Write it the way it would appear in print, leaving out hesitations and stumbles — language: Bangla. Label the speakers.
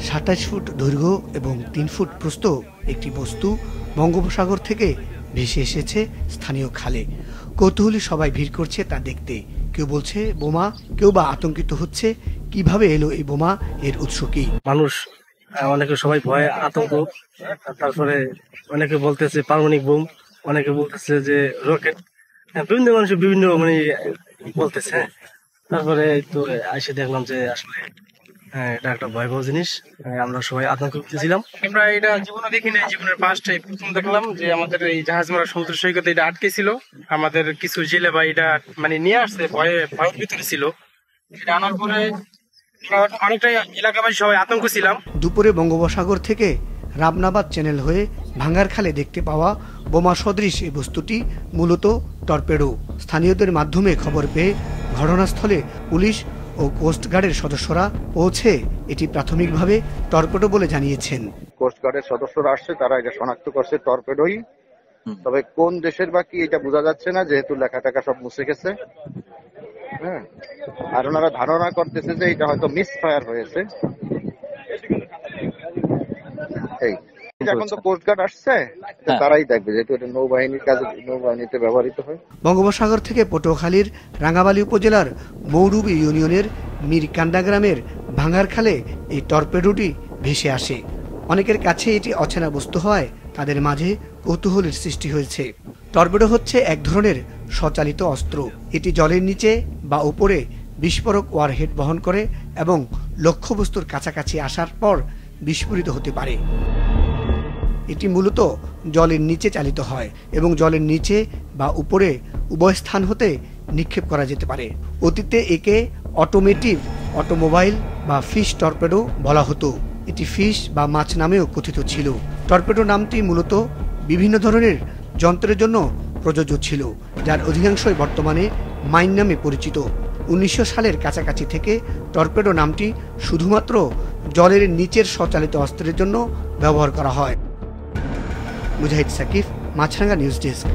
Speaker 1: 27 ফুট দৈর্ঘ্য এবং 3 ফুট প্রস্থ একটি বস্তু বঙ্গোপসাগর থেকে ভেসে এসেছে স্থানীয় খালে। কৌতূহলী সবাই ভিড় করছে তা দেখতে। কেউ বলছে বোমা, কেউ বা আতঙ্কিত হচ্ছে কিভাবে এলো এই বোমা, এর উৎস কি।
Speaker 2: মানুষ অনেকে সবাই ভয়ে আতঙ্ক, তারপরে অনেকে বলতেছে পারমাণবিক বোম, অনেকে বলতেছে যে রকেট, বিভিন্ন মানুষ বিভিন্ন বলতেছে। তারপরে তো এসে দেখলাম যে আসলে এটা একটা ভয়াবহ জিনিস। আমরা সবাই আতঙ্কিত ছিলাম।
Speaker 3: আমরা এটা জীবনে দেখি নাই, জীবনের ফার্স্টে প্রথম দেখলাম যে আমাদের এই জাহাজ মারা সমুদ্র সৈকতে এটা আটকে ছিল। আমাদের কিছু জেলে বা এটা নিয়ে আসছে, ভয়ের ভিতরে ছিল। এটা আনার পরে অনেকটাই এলাকাবাসী সবাই আতঙ্ক ছিলাম।
Speaker 1: দুপুরে বঙ্গোপসাগর থেকে রাবনাবাদ চ্যানেল হয়ে ভাঙ্গার খালে দেখতে পাওয়া বোমা সদৃশ এই বস্তুটি মূলত টর্পেডো। স্থানীয়দের মাধ্যমে খবর পেয়ে ঘটনাস্থলে পুলিশ ও কোস্টগার্ডের সদস্যরা পৌঁছে এটি প্রাথমিকভাবে টর্পেডো বলে জানিয়েছেন।
Speaker 4: কোস্টগার্ডের সদস্যরা আসছে, তারা এটা শনাক্ত করছে টর্পেডোই। তবে কোন দেশের বা কি এটা বোঝা যাচ্ছে না, যেহেতু লেখা টাকা সব মুছে গেছে। হ্যাঁ, আর ওনারা ধারণা করতেছে যে এটা হয়তো মিস ফায়ার হয়েছে। এই এখন তো কোস্টগার্ড আসছে, তারাই দেখবে, যেহেতু এটা নৌবাহিনীর কাজে, নৌবাহিনীতে ব্যবহৃত হয়।
Speaker 1: বঙ্গোপসাগর থেকে পটুয়াখালীর রাঙ্গাবালী উপজেলার মৌরুবি ইউনিয়নের মিরকান্দা গ্রামের ভাঙ্গার খালে এই টর্পেডোটি ভেসে আসে। অনেকের কাছে এটি অচেনা বস্তু হয়, তাদের মাঝে কৌতূহলের সৃষ্টি হয়েছে। টর্পেডো হচ্ছে এক ধরনের স্বচালিত অস্ত্র। এটি জলের নিচে বা উপরে বিস্ফোরক ওয়ারহেড বহন করে এবং লক্ষ্যবস্তুর কাছাকাছি আসার পর বিস্ফোরিত হতে পারে। এটি মূলত জলের নিচে চালিত হয় এবং জলের নিচে বা উপরে উভয় স্থান হতে নিক্ষেপ করা যেতে পারে। অতীতে একে অটোমোবাইল বা ফিশ টর্পেডো বলা হতো। এটি ফিশ বা মাছ নামেও কথিত ছিল। টর্পেডো নামটি মূলত বিভিন্ন ধরনের যন্ত্রের জন্য প্রযোজ্য ছিল, যার অধিকাংশই বর্তমানে মাইন নামে পরিচিত। 1900 সালের কাছাকাছি থেকে টর্পেডো নামটি শুধুমাত্র জলের নিচের স্বচালিত অস্ত্রের জন্য ব্যবহার করা হয়। মুজাহিদ সাকিব, মাছরাঙ্গা নিউজ ডেস্ক।